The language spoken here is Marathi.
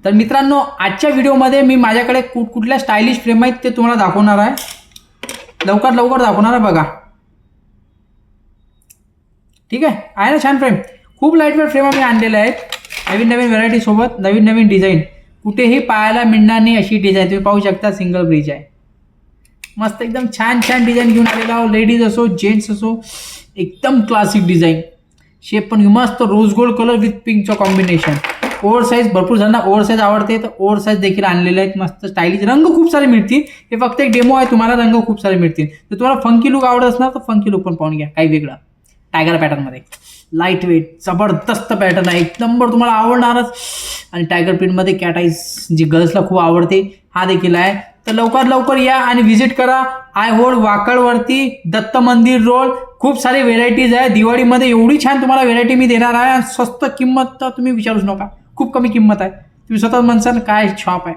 तर मित्रांनो, आजच्या व्हिडिओमध्ये मी माझ्याकडे कुठल्या स्टायलिश फ्रेम आहेत ते तुम्हाला दाखवणार आहे. लवकर दाखवणार आहे बघा. ठीक आहे ना छान फ्रेम. खूप लाईटवेट फ्रेम आम्ही आणलेले आहेत. नवीन व्हरायटी सोबत नवीन डिझाईन. कुठेही पाहायला मिळणार नाही अशी डिझाईन. तुम्ही पाहू शकता, सिंगल ब्रिज आहे. मस्त एकदम छान डिझाईन घेऊन आलेला आहो. लेडीज असो जेंट्स असो, एकदम क्लासिक डिझाईन. शेप पण मस्त रोज गोल्ड कलर विथ पिंकचं कॉम्बिनेशन. ओव्हर साईज, भरपूर जणांना ओव्हर साईज आवडते तर ओव्हर साईज देखील आणलेले आहेत. मस्त स्टायलिश. रंग खूप सारे मिळतील. हे फक्त एक डेमो आहे, तुम्हाला रंग खूप सारे मिळतील. तर तुम्हाला फंकी लुक आवडत असणार तर फंकी लुक पण पाहून घ्या. काही वेगळं टायगर पॅटर्नमध्ये. लाईट वेट जबरदस्त पॅटर्न आहे. एक नंबर, तुम्हाला आवडणारच. आणि टायगर प्रिंटमध्ये कॅट आईज जी गर्ल्सला खूप आवडते, हा देखील आहे. तर लवकर या आणि व्हिजिट करा. आय होड वाकळवरती, दत्त मंदिर रोड. खूप सारे व्हेरायटीज आहे. दिवाळीमध्ये एवढी छान तुम्हाला व्हेरायटी मी देणार आहे. स्वस्त किंमत तर तुम्ही विचारूच नका. खूप कमी किंमत आहे. तुम्ही स्वतः म्हणसाल काय शॉप आहे.